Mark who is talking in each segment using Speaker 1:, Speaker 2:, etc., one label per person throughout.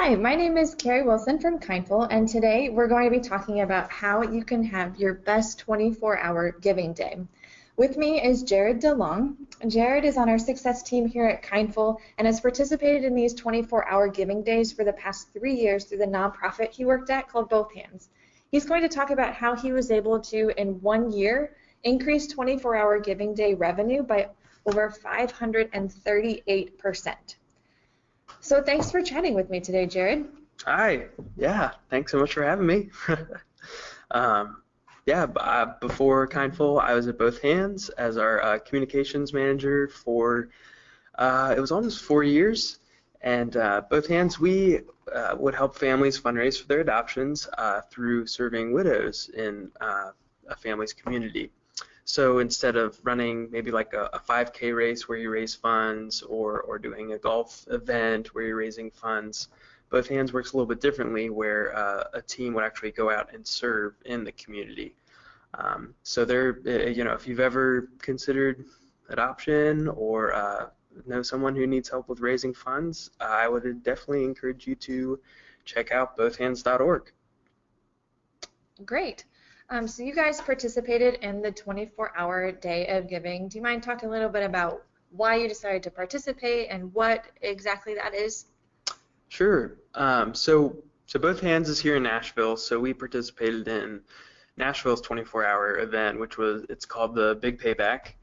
Speaker 1: Hi, my name is Carrie Wilson from Kindful, and today we're going to be talking about how you can have your best 24-hour giving day. With me is Jared DeLong. Jared is on our success team here at Kindful and has participated in these 24-hour giving days for the past 3 years through the nonprofit he worked at called Both Hands. He's going to talk about how he was able to, in 1 year, increase 24-hour giving day revenue by over 538%. So thanks for chatting with me today, Jared.
Speaker 2: Hi. Yeah. Thanks so much for having me. Before Kindful, I was at Both Hands as our communications manager for it was almost 4 years. And Both Hands, we would help families fundraise for their adoptions through serving widows in a family's community. So instead of running maybe like a 5K race where you raise funds or doing a golf event where you're raising funds, Both Hands works a little bit differently where a team would actually go out and serve in the community. So if you've ever considered adoption or know someone who needs help with raising funds, I would definitely encourage you to check out bothhands.org.
Speaker 1: Great. So you guys participated in the 24-hour day of giving. Do you mind talking a little bit about why you decided to participate and what exactly that is?
Speaker 2: Sure. So Both Hands is here in Nashville, so we participated in Nashville's 24-hour event, it's called the Big Payback,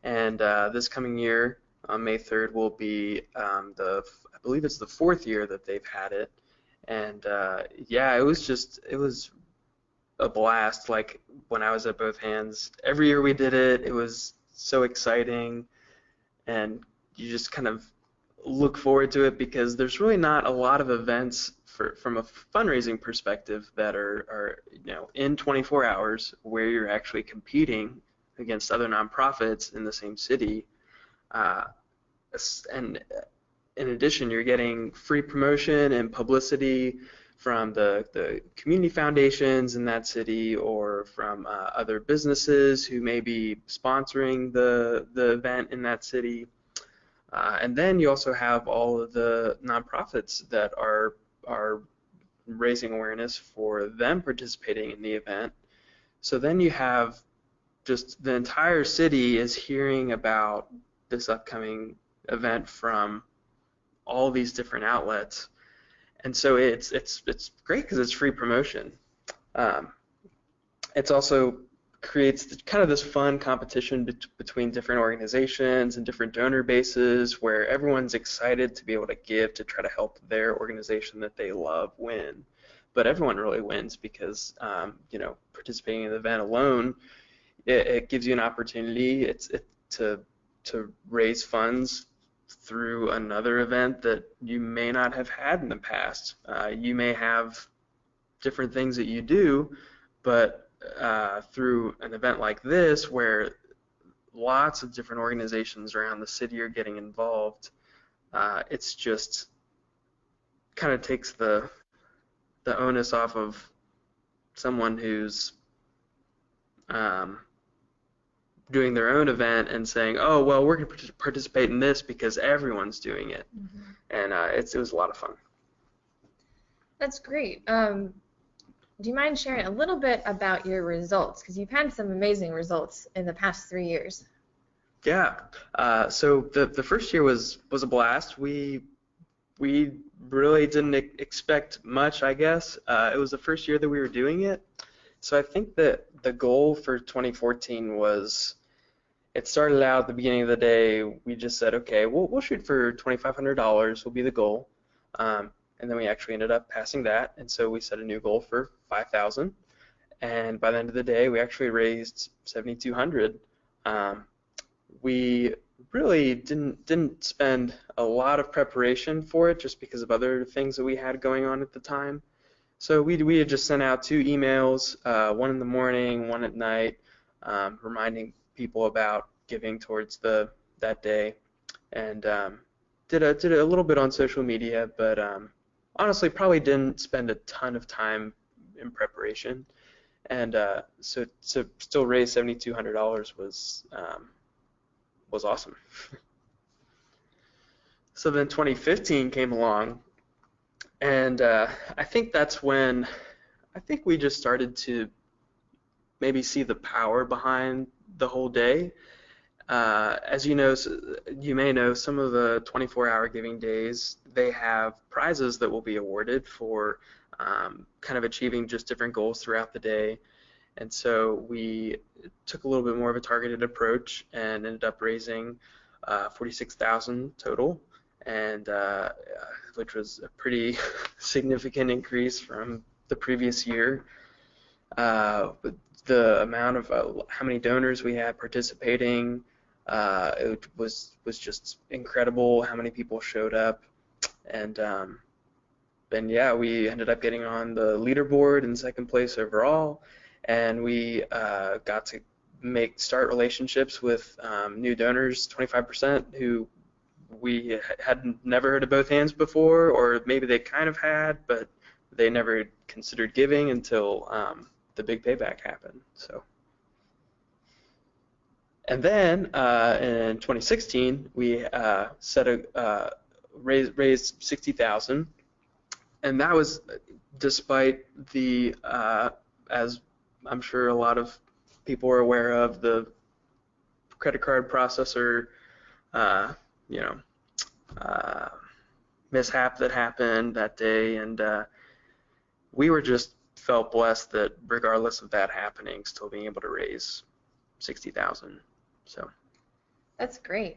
Speaker 2: and this coming year on May 3rd will be I believe it's the 4th year that they've had it, and it was a blast. Like when I was at Both Hands, every year we did it. It was so exciting, and you just kind of look forward to it because there's really not a lot of events from a fundraising perspective that are in 24 hours where you're actually competing against other nonprofits in the same city, and in addition, you're getting free promotion and publicity from the community foundations in that city or from other businesses who may be sponsoring the event in that city. And then you also have all of the nonprofits that are raising awareness for them participating in the event. So then you have just the entire city is hearing about this upcoming event from all these different outlets. And so it's great because it's free promotion. It's also creates kind of this fun competition between different organizations and different donor bases where everyone's excited to be able to give to try to help their organization that they love win. But everyone really wins because participating in the event alone, it gives you an opportunity to raise funds through another event that you may not have had in the past. You may have different things that you do, but through an event like this where lots of different organizations around the city are getting involved, it's just kind of takes the onus off of someone who's doing their own event and saying, oh, well, we're going to participate in this because everyone's doing it. Mm-hmm. And it was a lot of fun.
Speaker 1: That's great. Do you mind sharing a little bit about your results? Because you've had some amazing results in the past 3 years.
Speaker 2: Yeah. So the first year was a blast. We really didn't expect much, I guess. It was the first year that we were doing it. So I think that the goal for 2014 was, it started out at the beginning of the day, we just said, okay, we'll shoot for $2,500 will be the goal. And then we actually ended up passing that, and so we set a new goal for $5,000. And by the end of the day, we actually raised $7,200. We really didn't spend a lot of preparation for it just because of other things that we had going on at the time. So we had just sent out 2 emails, one in the morning, one at night, reminding people about giving towards that day, and did a little bit on social media, but honestly probably didn't spend a ton of time in preparation, and so to still raise $7,200 was awesome. So then 2015 came along, And I think that's when I think we just started to maybe see the power behind the whole day. As you know, you may know some of the 24-hour giving days, they have prizes that will be awarded for kind of achieving just different goals throughout the day. And so we took a little bit more of a targeted approach and ended up raising 46,000 total, and which was a pretty significant increase from the previous year. But the amount of how many donors we had participating, it was just incredible. How many people showed up, and yeah, we ended up getting on the leaderboard in second place overall, and we got to start relationships with new donors, 25%, who we had never heard of both hands before, or maybe they kind of had, but they never considered giving until the big payback happened. So, and then in 2016, we raised 60,000, and that was despite the as I'm sure a lot of people are aware of, the credit card processor you know mishap that happened that day, and we were just felt blessed that regardless of that happening, still being able to raise 60,000. So
Speaker 1: That's great.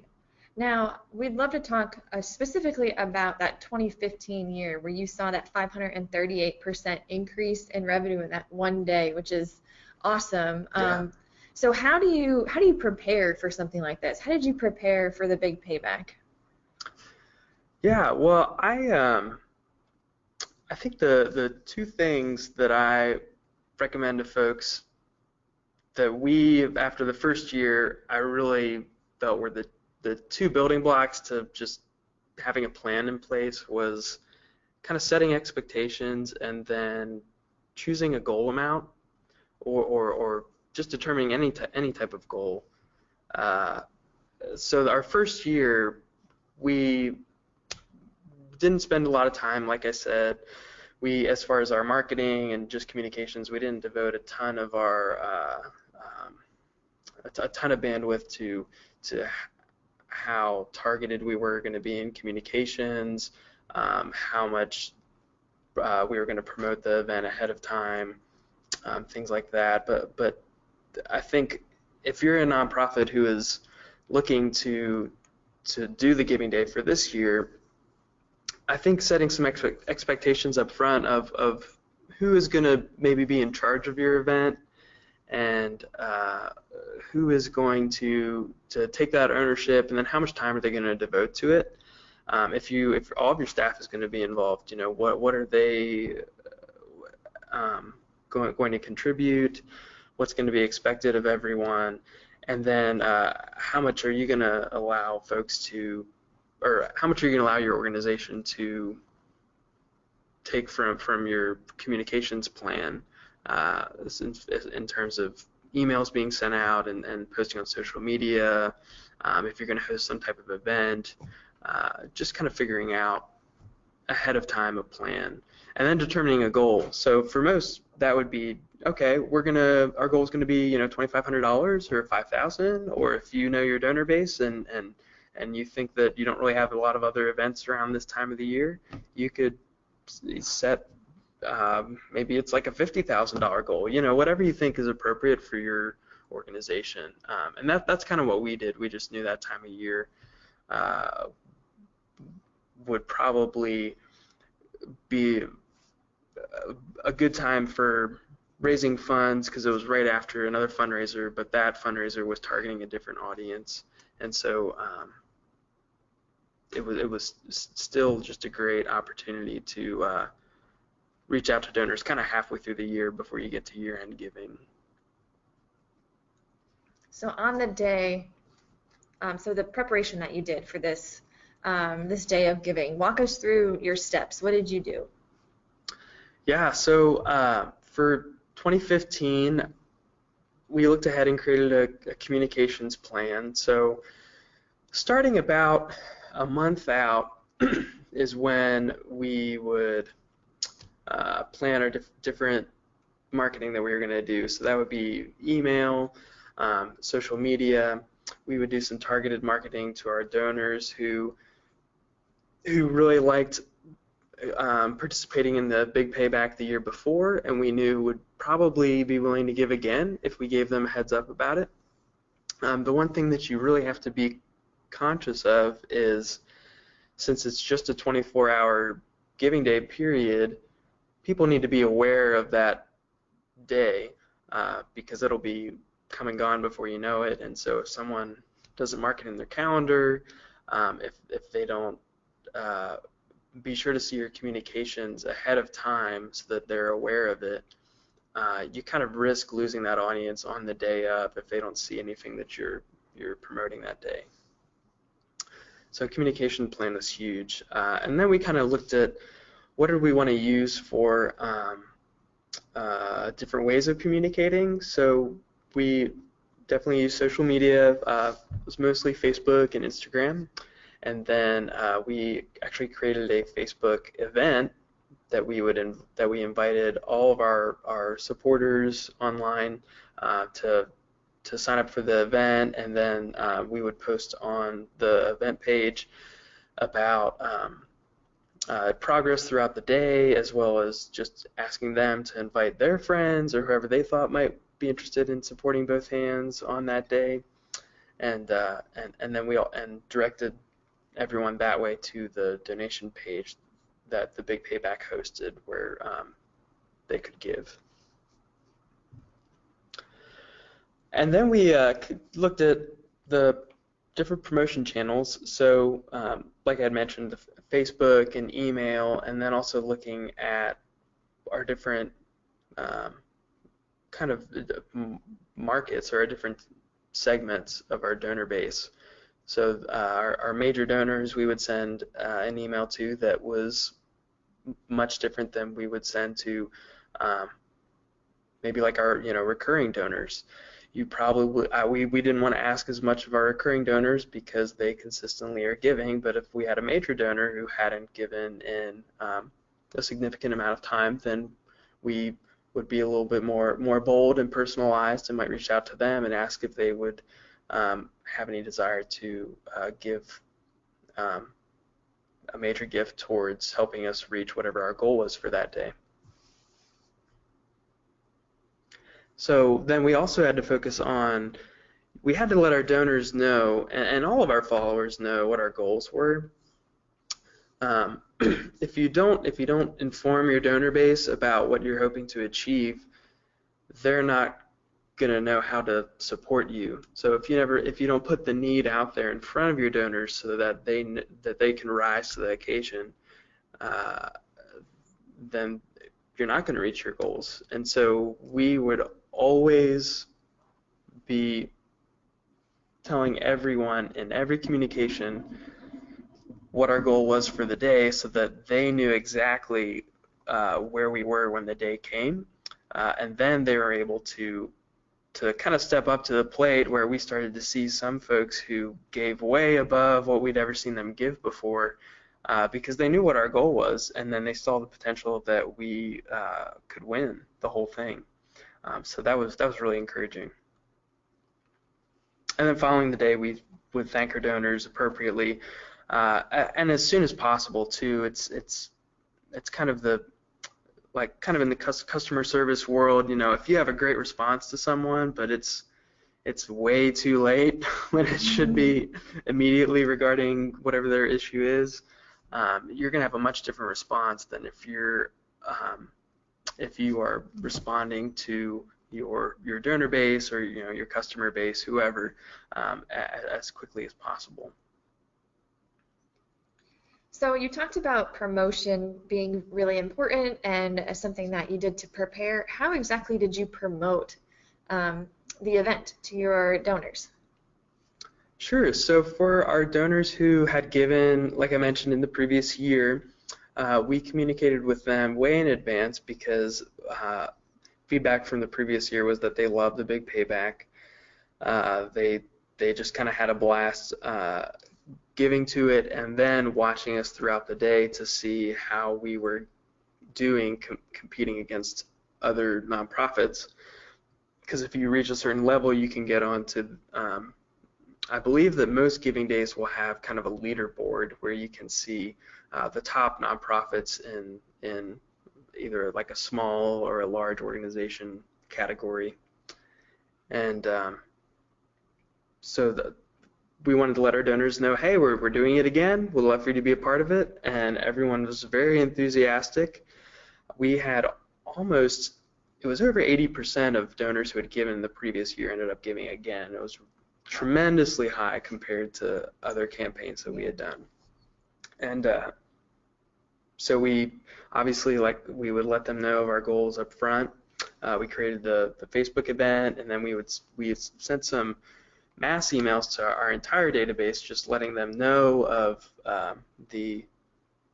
Speaker 1: Now, we'd love to talk specifically about that 2015 year where you saw that 538% increase in revenue in that one day, which is awesome.
Speaker 2: yeah.
Speaker 1: So how do you prepare for something like this? How did you prepare for the big payback?
Speaker 2: Yeah, well, I think the two things that I recommend to folks that after the first year, I really felt were the two building blocks to just having a plan in place was kind of setting expectations and then choosing a goal amount, or just determining any type of goal. So our first year, we didn't spend a lot of time, like I said. As far as our marketing and just communications, we didn't devote a ton of a ton of bandwidth to how targeted we were going to be in communications, how much we were going to promote the event ahead of time, things like that. But I think if you're a nonprofit who is looking to do the Giving Day for this year, I think setting some expectations up front of who is going to maybe be in charge of your event, and who is going to take that ownership, and then how much time are they going to devote to it. If all of your staff is going to be involved, what are they going to contribute, what's going to be expected of everyone, and then how much are you going to allow folks to, or how much are you going to allow your organization to take from your communications plan, in terms of emails being sent out and posting on social media, if you're going to host some type of event, just kind of figuring out ahead of time a plan, and then determining a goal. So for most, that would be, okay, our goal is going to be $2,500 or $5,000, or if you know your donor base and you think that you don't really have a lot of other events around this time of the year, you could set maybe it's like a $50,000 goal, whatever you think is appropriate for your organization. And that's kind of what we did. We just knew that time of year would probably be a good time for raising funds, because it was right after another fundraiser, but that fundraiser was targeting a different audience, and so it was still just a great opportunity to reach out to donors kind of halfway through the year before you get to year-end giving.
Speaker 1: So on the day, so the preparation that you did for this this day of giving, walk us through your steps. What did you do?
Speaker 2: Yeah, so for 2015, we looked ahead and created a communications plan. So starting about a month out, is when we would plan our different marketing that we were going to do. So that would be email, social media. We would do some targeted marketing to our donors who really liked participating in the big payback the year before, and we knew would probably be willing to give again if we gave them a heads up about it. The one thing that you really have to be conscious of is, since it's just a 24-hour giving day period, people need to be aware of that day because it'll be come and gone before you know it. And so if someone doesn't mark it in their calendar, if they don't be sure to see your communications ahead of time so that they're aware of it, you kind of risk losing that audience on the day of if they don't see anything that you're promoting that day. So communication plan was huge. And then we kind of looked at what did we want to use for different ways of communicating. So we definitely used social media. It was mostly Facebook and Instagram. And then we actually created a Facebook event that we invited all of our supporters online to sign up for the event, and then we would post on the event page about progress throughout the day, as well as just asking them to invite their friends or whoever they thought might be interested in supporting both hands on that day, and then we directed everyone that way to the donation page that the Big Payback hosted, where they could give. And then we looked at the different promotion channels. So like I had mentioned, Facebook and email, and then also looking at our different kind of markets or our different segments of our donor base. So our major donors we would send an email to that was much different than we would send to maybe like our recurring donors. You probably we didn't want to ask as much of our recurring donors because they consistently are giving, but if we had a major donor who hadn't given in a significant amount of time, then we would be a little bit more bold and personalized and might reach out to them and ask if they would have any desire to give a major gift towards helping us reach whatever our goal was for that day. So then we also had to focus on, we had to let our donors know and all of our followers know what our goals were. If you don't inform your donor base about what you're hoping to achieve, they're not gonna know how to support you. So if you don't put the need out there in front of your donors so that they can rise to the occasion, then you're not going to reach your goals. And so we would always be telling everyone in every communication what our goal was for the day so that they knew exactly where we were when the day came, and then they were able to kind of step up to the plate, where we started to see some folks who gave way above what we'd ever seen them give before, because they knew what our goal was, and then they saw the potential that we could win the whole thing. So that was really encouraging. And then following the day, we would thank our donors appropriately, and as soon as possible too. It's kind of in the customer service world, if you have a great response to someone, but it's way too late when it should be immediately regarding whatever their issue is, you're going to have a much different response than if you are responding to your donor base or your customer base, whoever, as quickly as possible.
Speaker 1: So you talked about promotion being really important and something that you did to prepare. How exactly did you promote the event to your donors?
Speaker 2: Sure. So for our donors who had given, like I mentioned in the previous year, we communicated with them way in advance because feedback from the previous year was that they loved the big payback. They just kind of had a blast giving to it and then watching us throughout the day to see how we were doing competing against other nonprofits. Because if you reach a certain level, you can get onto, I believe that most giving days will have kind of a leaderboard where you can see the top nonprofits in either like a small or a large organization category. And we wanted to let our donors know, hey, we're doing it again. We'd love for you to be a part of it. And everyone was very enthusiastic. We had it was over 80% of donors who had given the previous year ended up giving again. It was tremendously high compared to other campaigns that we had done. And so we obviously, we would let them know of our goals up front. We created the Facebook event, and then we sent some mass emails to our entire database, just letting them know of the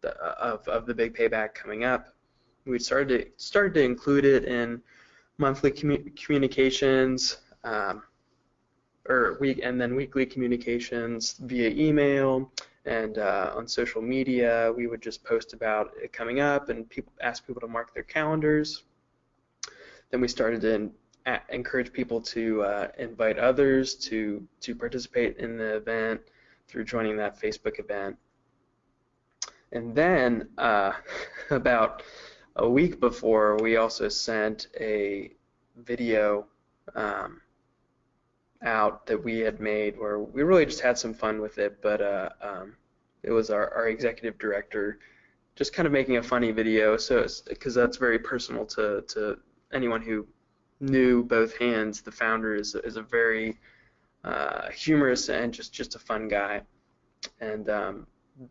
Speaker 2: big payback coming up. We started to include it in monthly communications, and then weekly communications via email, and on social media. We would just post about it coming up and ask people to mark their calendars. Then we started to encourage people to invite others to participate in the event through joining that Facebook event. And then about a week before, we also sent a video out that we had made where we really just had some fun with it, but it was our executive director just kind of making a funny video, because that's very personal to anyone who knew both hands. The founder is a very humorous and just a fun guy, and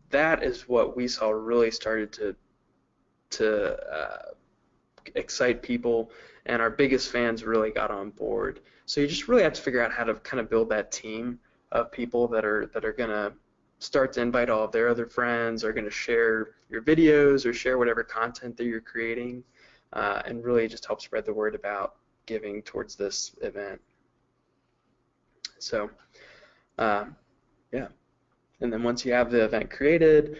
Speaker 2: that is what we saw really started to excite people, and our biggest fans really got on board. So you just really have to figure out how to kind of build that team of people that are going to start to invite all of their other friends, are going to share your videos or share whatever content that you're creating, and really just help spread the word about giving towards this event. So yeah, and then once you have the event created,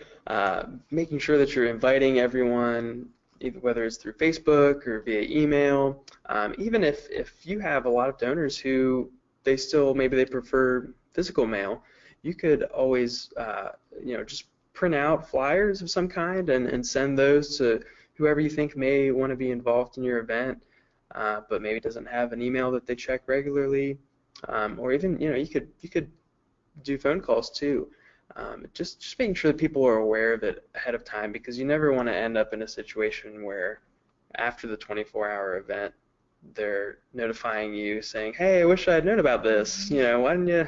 Speaker 2: making sure that you're inviting everyone, either whether it's through Facebook or via email. Even if you have a lot of donors who maybe they prefer physical mail, you could always just print out flyers of some kind and send those to whoever you think may want to be involved in your event, but maybe doesn't have an email that they check regularly, or even you could do phone calls too. Just making sure that people are aware of it ahead of time, because you never want to end up in a situation where after the 24-hour event they're notifying you saying, hey, I wish I had known about this, why didn't you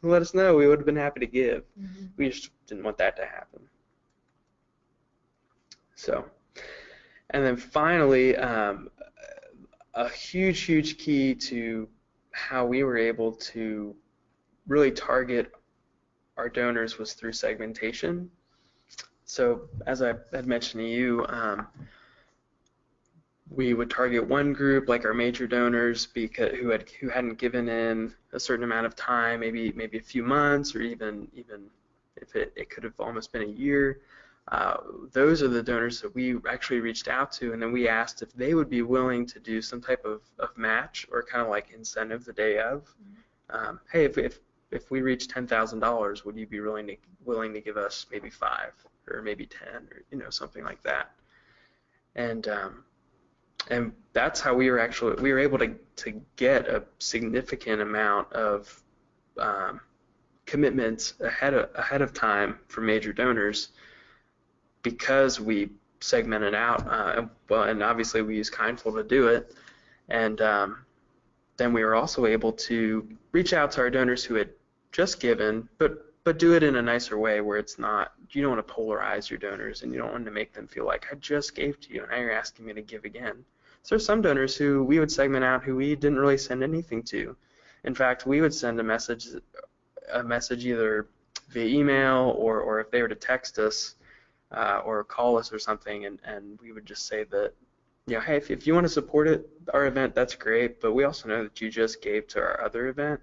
Speaker 2: let us know? We would have been happy to give. Mm-hmm. We just didn't want that to happen. So, and then finally, a huge key to how we were able to really target our donors was through segmentation. So as I had mentioned to you, we would target one group, like our major donors, who hadn't given in a certain amount of time, maybe a few months, or even if it could have almost been a year. Those are the donors that we actually reached out to, and then we asked if they would be willing to do some type of match or kind of like incentive the day of. Hey, if we reach $10,000, would you be willing to give us maybe 5 or maybe 10 or something like that? And that's how we were able to get a significant amount of commitments ahead of time from major donors, because we segmented out. And obviously we use Kindful to do it, and then we were also able to reach out to our donors who had just given, but do it in a nicer way, where it's not, you don't want to polarize your donors, and you don't want to make them feel like, I just gave to you and now you're asking me to give again. So there's some donors who we would segment out who we didn't really send anything to. In fact, we would send a message either via email, or if they were to text us or call us or something, and we would just say that, hey, if you want to support our event, that's great, but we also know that you just gave to our other event.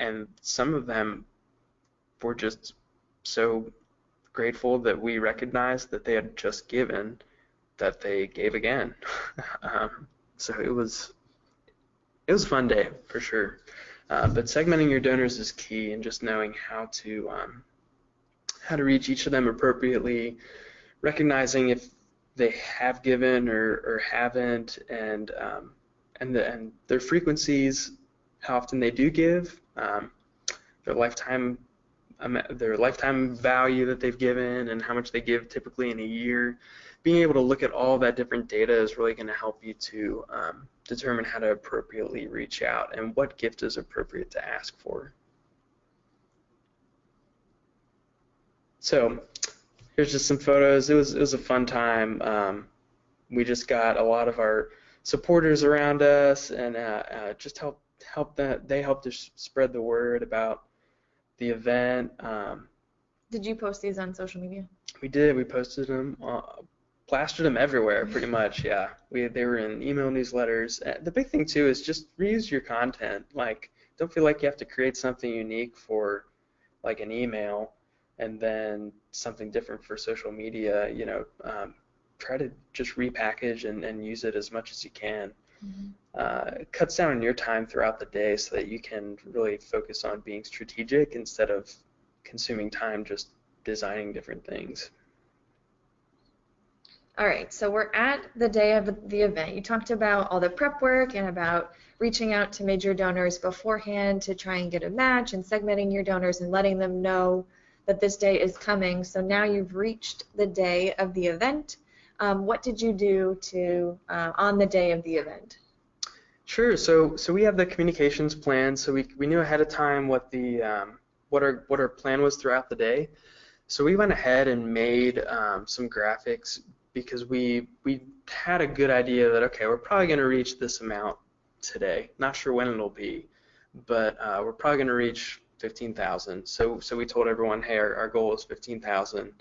Speaker 2: And some of them were just so grateful that we recognized that they had just given, that they gave again. So it was a fun day for sure. But segmenting your donors is key, and just knowing how to reach each of them appropriately, recognizing if they have given or haven't, and their frequencies, how often they do give, their lifetime value that they've given, and how much they give typically in a year. Being able to look at all that different data is really going to help you to determine how to appropriately reach out and what gift is appropriate to ask for. So here's just some photos. It was a fun time. We just got a lot of our supporters around us, and just they helped us spread the word about the event.
Speaker 1: Did you post these on social media?
Speaker 2: We did. We posted them, plastered them everywhere, pretty much. Yeah, they were in email newsletters. The big thing too is just reuse your content. Like, don't feel like you have to create something unique for like an email and then something different for social media. You know, try to just repackage and use it as much as you can. It cuts down on your time throughout the day so that you can really focus on being strategic instead of consuming time just designing different things.
Speaker 1: All right, so we're at the day of the event. You talked about all the prep work and about reaching out to major donors beforehand to try and get a match, and segmenting your donors and letting them know that this day is coming. So now you've reached the day of the event. What did you do on the day of the event?
Speaker 2: Sure. So we have the communications plan. So we knew ahead of time what our plan was throughout the day. So we went ahead and made some graphics, because we had a good idea that, okay, we're probably going to reach this amount today. Not sure when it'll be, but we're probably going to reach 15,000. So we told everyone, hey, our goal is 15,000.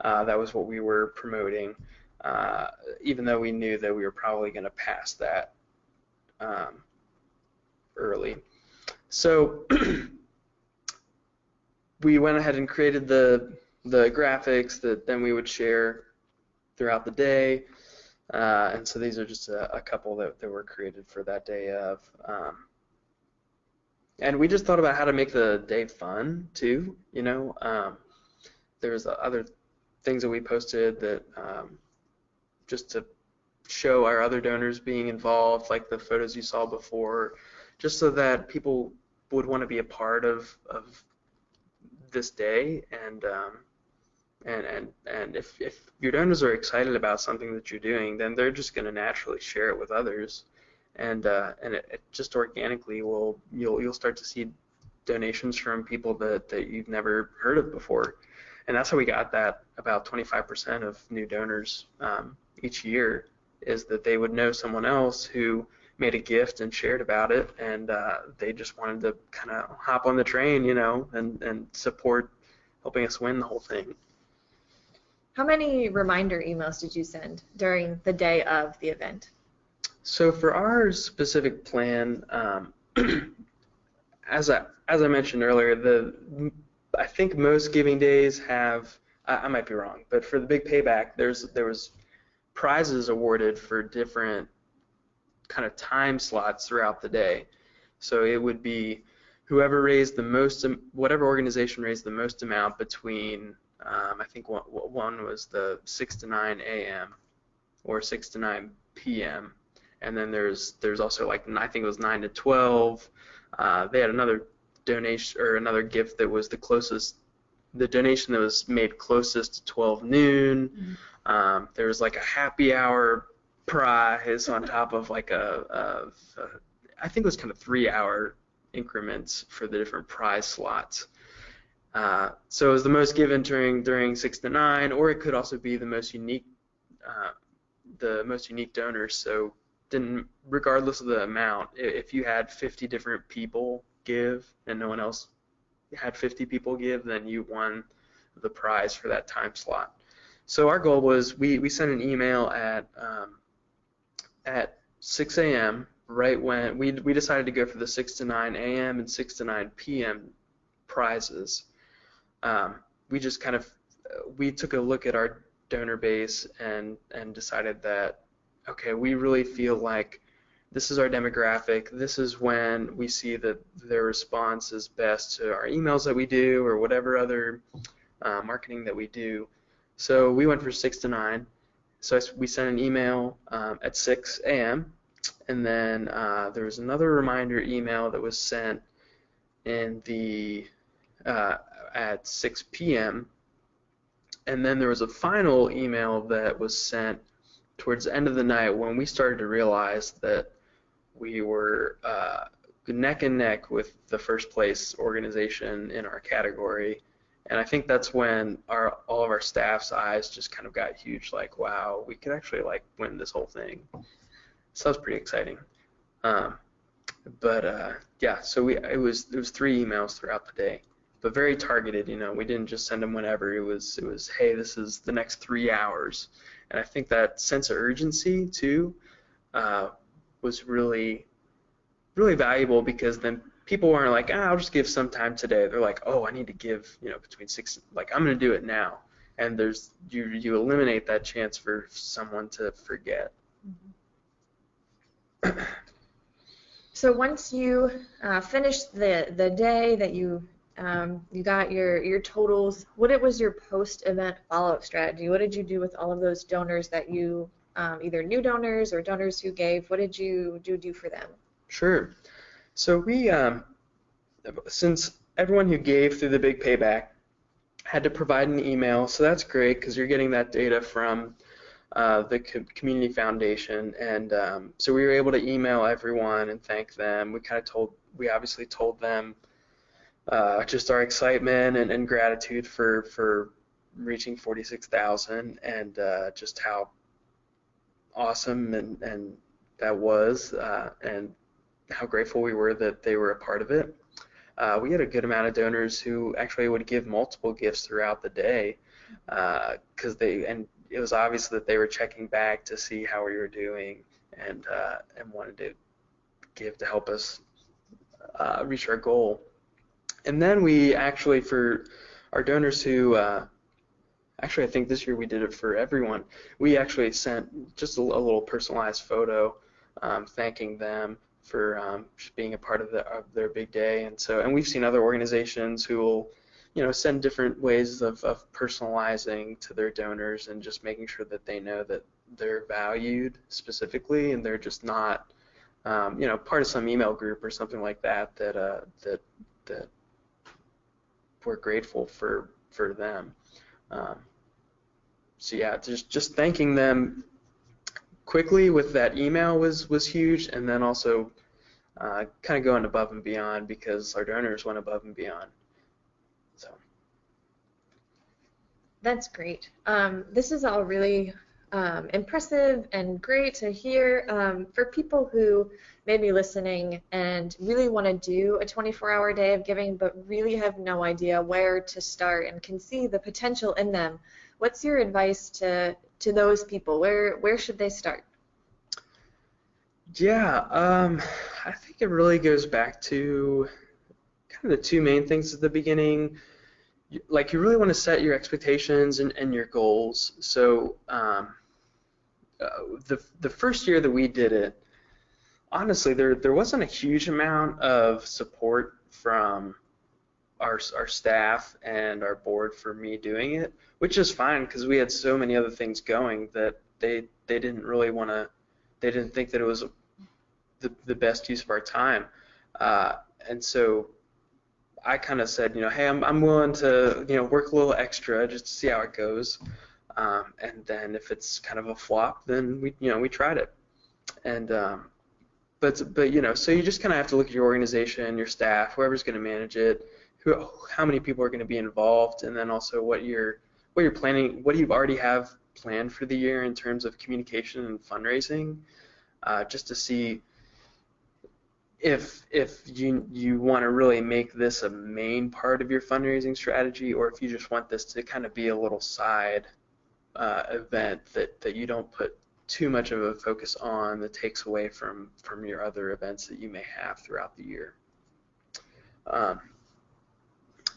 Speaker 2: That was what we were promoting, even though we knew that we were probably going to pass that early. So we went ahead and created the graphics that then we would share throughout the day, and so these are just a couple that were created for that day of. And we just thought about how to make the day fun too. You know, there's other things that we posted that just to show our other donors being involved, like the photos you saw before, just so that people would want to be a part of this day. And if your donors are excited about something that you're doing, then they're just going to naturally share it with others, and it just organically you'll start to see donations from people that you've never heard of before. And that's how we got that about 25% of new donors each year, is that they would know someone else who made a gift and shared about it, and they just wanted to kind of hop on the train, you know, and support helping us win the whole thing.
Speaker 1: How many reminder emails did you send during the day of the event?
Speaker 2: So for our specific plan, as I mentioned earlier, I think most giving days have, I might be wrong, but for the big payback, there was prizes awarded for different kind of time slots throughout the day. So it would be whoever raised the most, whatever organization raised the most amount between, I think one was the 6 to 9 a.m. or 6 to 9 p.m. And then there's also, like, I think it was 9 to 12. They had another donation or another gift that was the donation that was made closest to 12 noon. Mm-hmm. There was like a happy hour prize on top of like I think it was kind of 3-hour increments for the different prize slots. So it was the most given during 6 to 9, or it could also be the most unique donors. So regardless of the amount, if you had 50 different people give and no one else had 50 people give, then you won the prize for that time slot. So our goal was we sent an email at 6 a.m. right when we decided to go for the 6 to 9 a.m. and 6 to 9 p.m. prizes. we just kind of we took a look at our donor base and decided that, okay, we really feel like this is our demographic. This is when we see that their response is best to our emails that we do or whatever other marketing that we do. So we went for 6 to 9. So we sent an email at 6 a.m. and then there was another reminder email that was sent in the at 6 p.m. and then there was a final email that was sent towards the end of the night when we started to realize that we were neck and neck with the first place organization in our category. And I think that's when all of our staff's eyes just kind of got huge, like, wow, we could actually like win this whole thing. So that was pretty exciting. Yeah, so it was 3 emails throughout the day, but very targeted. We didn't just send them whenever. It was hey, this is the next 3 hours. And I think that sense of urgency too was really, really valuable, because then people weren't like, I'll just give some time today. They're like, oh, I need to give, between 6, like I'm going to do it now. And you eliminate that chance for someone to forget.
Speaker 1: Mm-hmm. So once you finished the day that you got your totals, what was your post-event follow-up strategy? What did you do with all of those donors that you, either new donors or donors who gave? What did you do for them?
Speaker 2: Sure. So we, since everyone who gave through the big payback had to provide an email, so that's great because you're getting that data from the community foundation, and so we were able to email everyone and thank them. We obviously told them just our excitement and gratitude for reaching 46,000 and just how awesome and that was, and how grateful we were that they were a part of it. We had a good amount of donors who actually would give multiple gifts throughout the day, because it was obvious that they were checking back to see how we were doing and wanted to give to help us reach our goal. And then we actually, for our donors who, actually I think this year we did it for everyone, we actually sent just a little personalized photo thanking them for just being a part of their big day. And we've seen other organizations who will send different ways of personalizing to their donors and just making sure that they know that they're valued specifically and they're just not part of some email group or something like that that we're grateful for them. So yeah, just thanking them quickly with that email was huge, and then also kind of going above and beyond because our donors went above and beyond. So
Speaker 1: that's great. This is all really impressive and great to hear. For people who may be listening and really want to do a 24-hour day of giving but really have no idea where to start and can see the potential in them, what's your advice to those people? Where should they start?
Speaker 2: Yeah, I think it really goes back to kind of the 2 main things at the beginning. Like, you really want to set your expectations and your goals. So the first year that we did it, honestly, there wasn't a huge amount of support from our staff and our board for me doing it, which is fine because we had so many other things going that they didn't really want to. They didn't think that it was the best use of our time, and so I kind of said, hey, I'm willing to work a little extra just to see how it goes, and then if it's kind of a flop, then we tried it, and but so you just kind of have to look at your organization, your staff, whoever's going to manage it, how many people are going to be involved, and then also what you're planning, what you already have planned for the year in terms of communication and fundraising, just to see if you want to really make this a main part of your fundraising strategy, or if you just want this to kind of be a little side event that you don't put too much of a focus on that takes away from your other events that you may have throughout the year.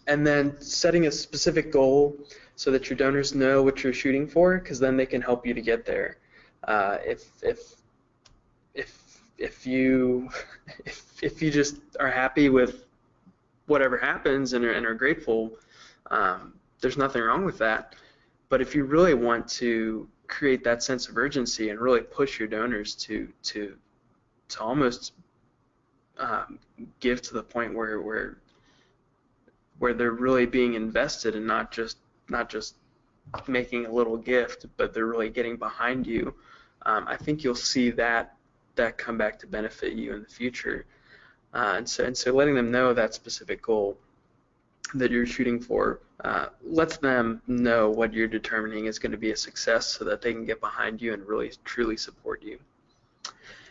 Speaker 2: And then setting a specific goal so that your donors know what you're shooting for, because then they can help you to get there. If you if you just are happy with whatever happens and are grateful, there's nothing wrong with that. But if you really want to create that sense of urgency and really push your donors to almost give to the point where they're really being invested and not just making a little gift, but they're really getting behind you, I think you'll see that come back to benefit you in the future. And so letting them know that specific goal that you're shooting for lets them know what you're determining is going to be a success, so that they can get behind you and really truly support you.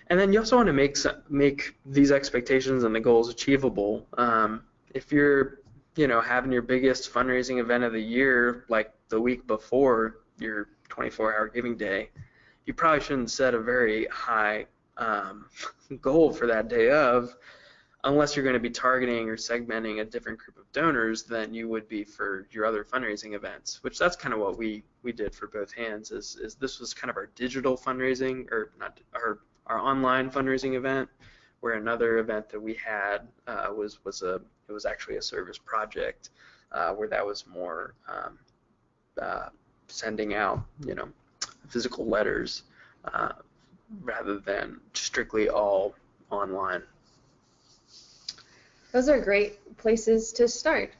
Speaker 2: And then you also want to make these expectations and the goals achievable. If you're having your biggest fundraising event of the year like the week before your 24-hour giving day, you probably shouldn't set a very high goal for that day of, unless you're going to be targeting or segmenting a different group of donors than you would be for your other fundraising events, which that's kind of what we did for Both Hands. Is this was kind of our digital fundraising, or not our online fundraising event, where another event that we had was actually a service project, where that was more sending out physical letters rather than strictly all online.
Speaker 1: Those are great places to start.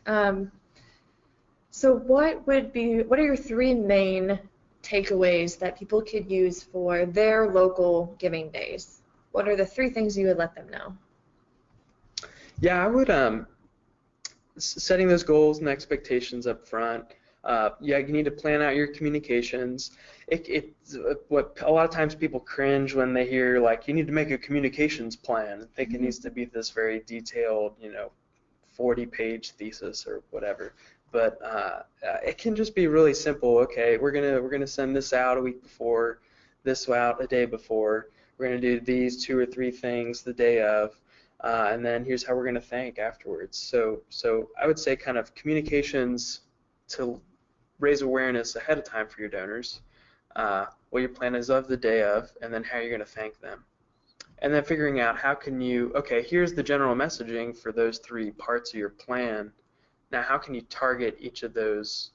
Speaker 1: So what are your 3 main takeaways that people could use for their local giving days? What are the 3 things you would let them know?
Speaker 2: Yeah, I would setting those goals and expectations up front. Yeah, you need to plan out your communications. What a lot of times people cringe when they hear, like, you need to make a communications plan. I think it needs to be this very detailed, 40-page thesis or whatever. But it can just be really simple. Okay, we're gonna send this out a week before, this out a day before. We're gonna do these 2 or 3 things the day of. And then here's how we're going to thank afterwards. So I would say kind of communications to raise awareness ahead of time for your donors, what your plan is of the day of, and then how you're going to thank them. And then figuring out how can you, okay, here's the general messaging for those 3 parts of your plan. Now how can you target each of those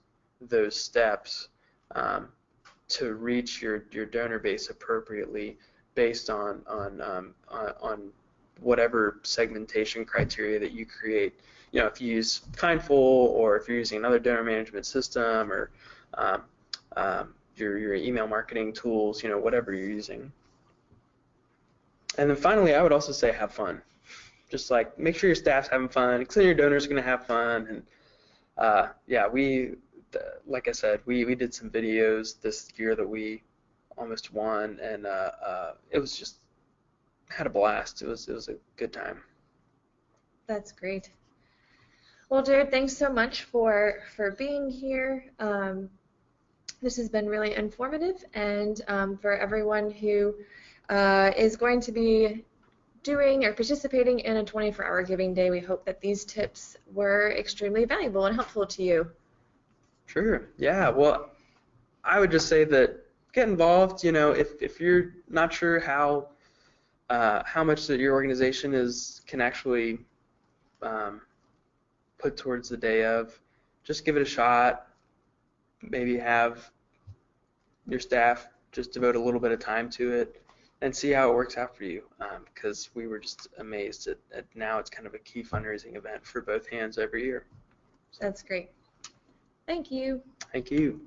Speaker 2: steps to reach your donor base appropriately based on whatever segmentation criteria that you create. If you use Kindful, or if you're using another donor management system, or your email marketing tools, whatever you're using. And then finally, I would also say have fun. Just like make sure your staff's having fun, because your donors are going to have fun. And yeah, like I said, we did some videos this year that we almost won, and it was just had a blast. It was a good time.
Speaker 1: That's great. Well, Jared, thanks so much for being here. This has been really informative, and for everyone who is going to be doing or participating in a 24-hour giving day, we hope that these tips were extremely valuable and helpful to you.
Speaker 2: Sure. Yeah. Well, I would just say that get involved. If you're not sure how much that your organization can actually put towards the day of, just give it a shot. Maybe have your staff just devote a little bit of time to it and see how it works out for you, because we were just amazed at now it's kind of a key fundraising event for Both Hands every year.
Speaker 1: That's great. Thank you.
Speaker 2: Thank you.